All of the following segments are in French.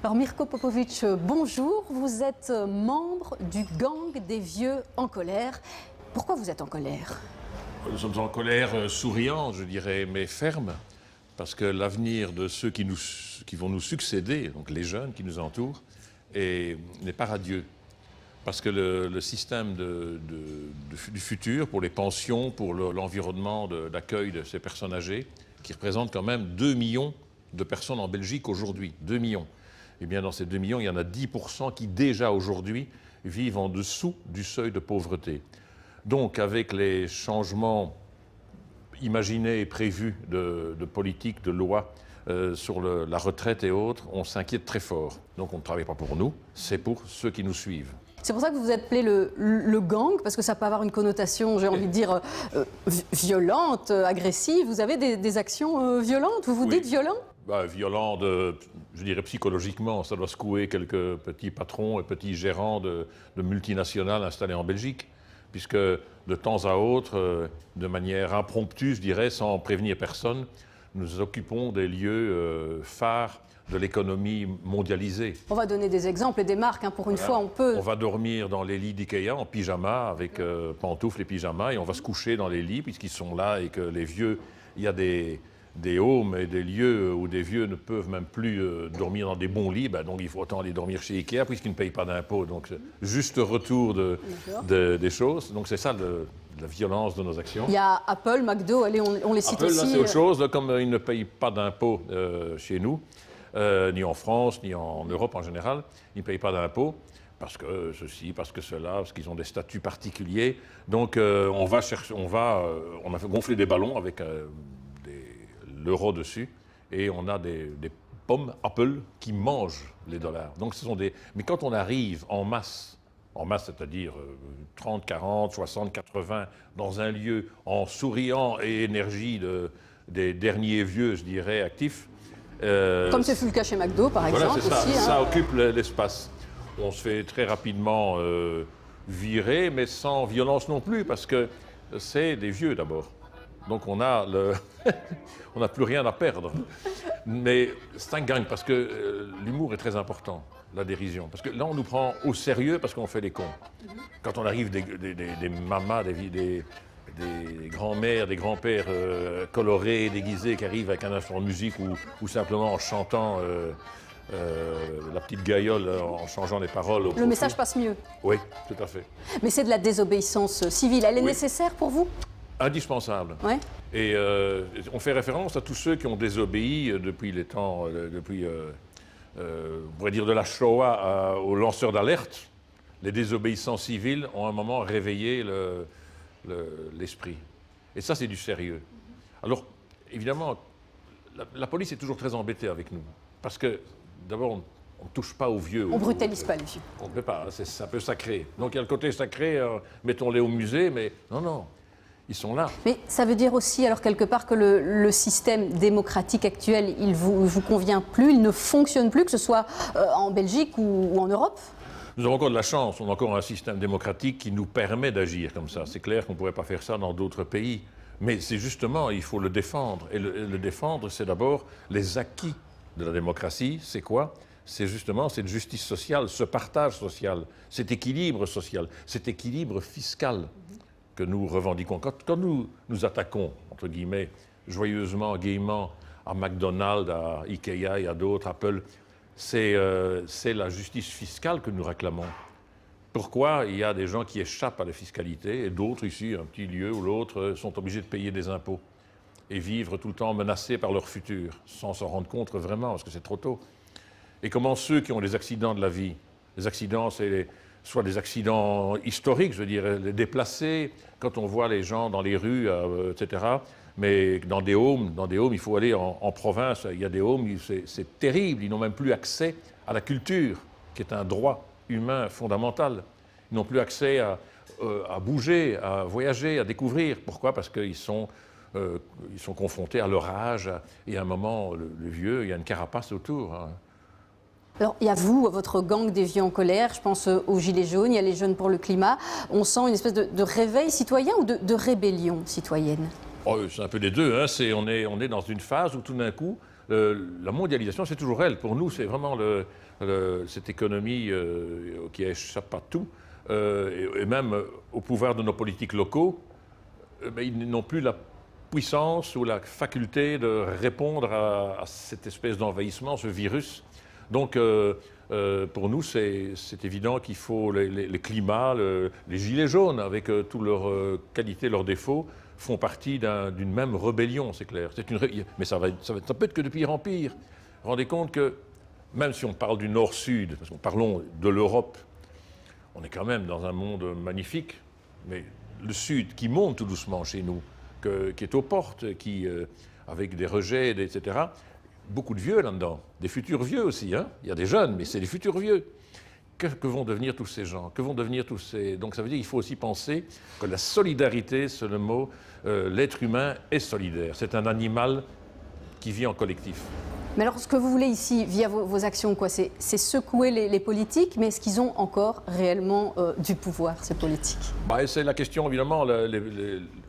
Alors Mirko Popovic, bonjour. Vous êtes membre du gang des vieux en colère. Pourquoi vous êtes en colère? Nous sommes en colère souriante, je dirais, mais ferme, parce que l'avenir de ceux qui vont nous succéder, donc les jeunes qui nous entourent, n'est pas radieux. Parce que le système du futur, pour les pensions, pour l'environnement d'accueil de ces personnes âgées, qui représentent quand même 2 millions de personnes en Belgique aujourd'hui, 2 millions. Eh bien, dans ces 2 millions, il y en a 10% qui, déjà aujourd'hui, vivent en dessous du seuil de pauvreté. Donc, avec les changements imaginés et prévus de politique, de loi sur la retraite et autres, on s'inquiète très fort. Donc, on ne travaille pas pour nous, c'est pour ceux qui nous suivent. C'est pour ça que vous vous appelez le gang, parce que ça peut avoir une connotation, j'ai envie de dire, violente, agressive. Vous avez des actions violentes, vous vous dites violent? Violent, je dirais psychologiquement, ça doit secouer quelques petits patrons et petits gérants de multinationales installés en Belgique, puisque de temps à autre, de manière impromptue, je dirais, sans prévenir personne, nous occupons des lieux phares de l'économie mondialisée. On va donner des exemples et des marques, hein, pour une fois on peut... On va dormir dans les lits d'Ikea en pyjama, avec pantoufles et pyjamas, et on va se coucher dans les lits, puisqu'ils sont là et que les vieux, il y a des homes et des lieux où des vieux ne peuvent même plus dormir dans des bons lits, donc il faut autant aller dormir chez Ikea puisqu'ils ne payent pas d'impôts. Donc juste retour des choses. Donc c'est ça la violence de nos actions. Il y a Apple, McDo, allez, on les cite Apple, aussi. Là, c'est autre chose. Là, comme ils ne payent pas d'impôts chez nous, ni en France, ni en Europe en général, ils ne payent pas d'impôts. Parce que ceci, parce que cela, parce qu'ils ont des statuts particuliers. Donc on a fait gonfler des ballons avec l'euro dessus, et on a des pommes Apple qui mangent les dollars. Donc ce sont Mais quand on arrive en masse, c'est-à-dire 30, 40, 60, 80, dans un lieu en souriant et énergie des derniers vieux, je dirais, actifs... Comme ce fut le cas chez McDo, par exemple. Voilà, c'est ça. Aussi, Ça occupe l'espace. On se fait très rapidement virer, mais sans violence non plus, parce que c'est des vieux d'abord. Donc on n'a plus rien à perdre. Mais c'est un gang, parce que l'humour est très important, la dérision. Parce que là, on nous prend au sérieux parce qu'on fait les cons. Quand on arrive des mamas, des grands-mères, des grands-pères colorés, déguisés, qui arrivent avec un instrument de musique ou simplement en chantant la petite gaïole, en changeant les paroles. Le message passe mieux. Oui, tout à fait. Mais c'est de la désobéissance civile. Elle est nécessaire pour vous? Indispensable. Ouais. Et on fait référence à tous ceux qui ont désobéi depuis les temps, on pourrait dire de la Shoah aux lanceurs d'alerte. Les désobéissants civils ont à un moment réveillé l'esprit. Et ça, c'est du sérieux. Alors, évidemment, la police est toujours très embêtée avec nous. Parce que, d'abord, on ne touche pas aux vieux. On ne brutalise pas les vieux. On ne peut pas, c'est un peu sacré. Donc il y a le côté sacré, mettons-les au musée, mais non. Ils sont là. Mais ça veut dire aussi, alors quelque part, que le système démocratique actuel, il vous convient plus, il ne fonctionne plus, que ce soit en Belgique ou en Europe? Nous avons encore de la chance, on a encore un système démocratique qui nous permet d'agir comme ça. C'est clair qu'on ne pourrait pas faire ça dans d'autres pays. Mais c'est justement, il faut le défendre. Et le défendre, c'est d'abord les acquis de la démocratie. C'est quoi? C'est justement cette justice sociale, ce partage social, cet équilibre social, cet équilibre fiscal que nous revendiquons. Quand nous nous attaquons, entre guillemets, joyeusement, gaiement, à McDonald's, à Ikea et à d'autres, Apple, c'est la justice fiscale que nous réclamons. Pourquoi il y a des gens qui échappent à la fiscalité et d'autres ici, un petit lieu ou l'autre, sont obligés de payer des impôts et vivre tout le temps menacés par leur futur, sans s'en rendre compte vraiment, parce que c'est trop tôt. Et comment ceux qui ont des accidents de la vie, les accidents, c'est soit des accidents historiques, je veux dire, les déplacés, quand on voit les gens dans les rues, etc. Mais dans des homes, il faut aller en province, il y a des homes, c'est terrible, ils n'ont même plus accès à la culture, qui est un droit humain fondamental. Ils n'ont plus accès à bouger, à voyager, à découvrir. Pourquoi? Parce qu'ils sont confrontés à leur âge, et à un moment, le vieux, il y a une carapace autour. Hein. Alors, il y a vous, votre gang des vieux en colère, je pense aux Gilets jaunes, il y a les Jeunes pour le climat. On sent une espèce de réveil citoyen ou de rébellion citoyenne? Oh, c'est un peu des deux. Hein. On est dans une phase où tout d'un coup, la mondialisation, c'est toujours elle. Pour nous, c'est vraiment cette économie qui échappe à tout, et même au pouvoir de nos politiques locaux, mais ils n'ont plus la puissance ou la faculté de répondre à cette espèce d'envahissement, ce virus. Donc, pour nous, c'est évident qu'il faut les climats, les gilets jaunes, avec toutes leurs qualités, leurs défauts, font partie d'une même rébellion, c'est clair. Mais ça peut être que de pire en pire. Vous vous rendez compte que, même si on parle du Nord-Sud, parce qu'on parlons de l'Europe, on est quand même dans un monde magnifique, mais le Sud qui monte tout doucement chez nous, qui est aux portes, avec des rejets, etc., beaucoup de vieux là-dedans, des futurs vieux aussi. Hein. Il y a des jeunes, mais c'est des futurs vieux. Que vont devenir tous ces gens? Que vont devenir tous ces... Donc ça veut dire qu'il faut aussi penser que la solidarité, c'est le mot, l'être humain est solidaire. C'est un animal qui vit en collectif. Mais alors, ce que vous voulez ici, via vos actions, quoi, c'est secouer les politiques, mais est-ce qu'ils ont encore réellement du pouvoir, ces politiques? C'est la question, évidemment,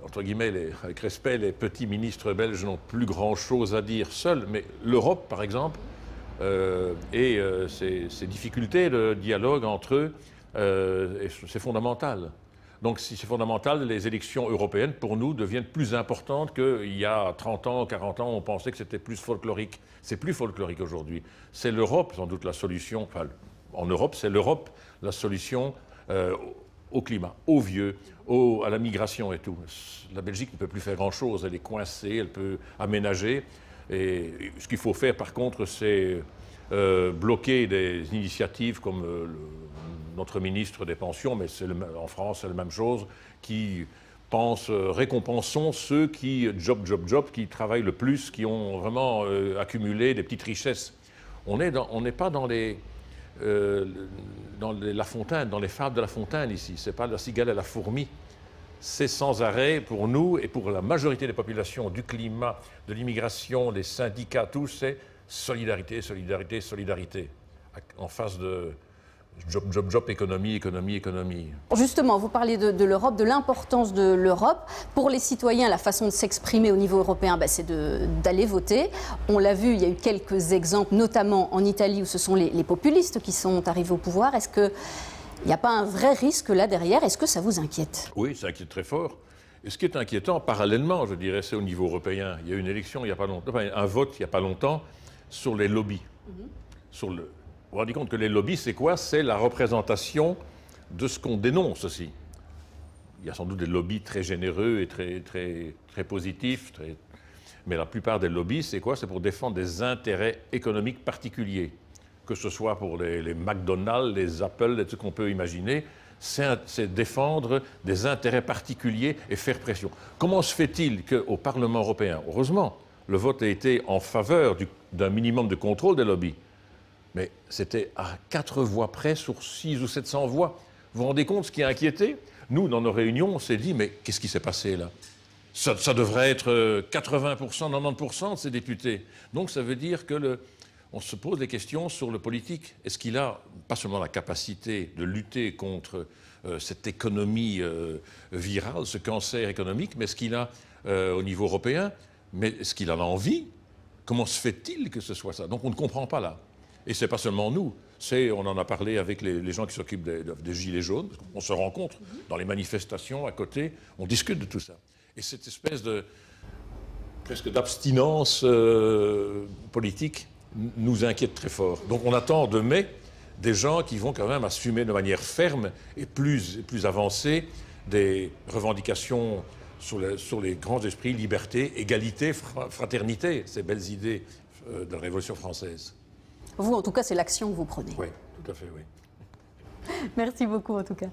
entre guillemets, avec respect, les petits ministres belges n'ont plus grand-chose à dire seuls, mais l'Europe, par exemple, et ces difficultés de dialogue entre eux, c'est fondamental. Donc si c'est fondamental, les élections européennes, pour nous, deviennent plus importantes qu'il y a 30 ans, 40 ans, on pensait que c'était plus folklorique. C'est plus folklorique aujourd'hui. C'est l'Europe, sans doute, la solution. Enfin, en Europe, c'est l'Europe la solution au climat, aux vieux, à la migration et tout. La Belgique ne peut plus faire grand-chose. Elle est coincée, elle peut aménager. Et ce qu'il faut faire, par contre, c'est bloquer des initiatives comme notre ministre des Pensions, mais en France, c'est la même chose, qui pense récompensons ceux qui, job, qui travaillent le plus, qui ont vraiment accumulé des petites richesses. On n'est pas dans La Fontaine, dans les fables de La Fontaine ici. Ce n'est pas la cigale et la fourmi. C'est sans arrêt pour nous et pour la majorité des populations, du climat, de l'immigration, des syndicats, tout, c'est solidarité, solidarité, solidarité. En face de job, économie. Justement, vous parliez de l'Europe, de l'importance de l'Europe. Pour les citoyens, la façon de s'exprimer au niveau européen, c'est d'aller voter. On l'a vu, il y a eu quelques exemples, notamment en Italie, où ce sont les populistes qui sont arrivés au pouvoir. Est-ce qu'il n'y a pas un vrai risque là derrière? Est-ce que ça vous inquiète? Oui, ça inquiète très fort. Et ce qui est inquiétant, parallèlement, je dirais, c'est au niveau européen. Il y a eu une élection il n'y a pas longtemps, enfin, un vote il n'y a pas longtemps sur les lobbies. Vous vous rendez compte que les lobbies, c'est quoi? C'est la représentation de ce qu'on dénonce aussi. Il y a sans doute des lobbies très généreux et très positifs, mais la plupart des lobbies, c'est quoi? C'est pour défendre des intérêts économiques particuliers. Que ce soit pour les McDonald's, les Apple, tout ce qu'on peut imaginer, c'est défendre des intérêts particuliers et faire pression. Comment se fait-il qu'au Parlement européen, heureusement, le vote a été en faveur d'un minimum de contrôle des lobbies, mais c'était à 4 voix près sur 600 ou 700 voix. Vous vous rendez compte ce qui a inquiété? Nous, dans nos réunions, on s'est dit, mais qu'est-ce qui s'est passé là? Ça devrait être 80%, 90% de ces députés. Donc ça veut dire que on se pose des questions sur le politique. Est-ce qu'il a pas seulement la capacité de lutter contre cette économie virale, ce cancer économique, mais est-ce qu'il a, au niveau européen, mais est-ce qu'il en a envie? Comment se fait-il que ce soit ça? Donc on ne comprend pas là. Et ce n'est pas seulement nous. On en a parlé avec les gens qui s'occupent des Gilets jaunes. On se rencontre dans les manifestations à côté, on discute de tout ça. Et cette espèce presque d'abstinence politique nous inquiète très fort. Donc on attend de mai des gens qui vont quand même assumer de manière ferme et plus avancée des revendications sur les grands esprits, liberté, égalité, fraternité, ces belles idées de la Révolution française. Vous, en tout cas, c'est l'action que vous prenez. Oui, tout à fait, oui. Merci beaucoup, en tout cas.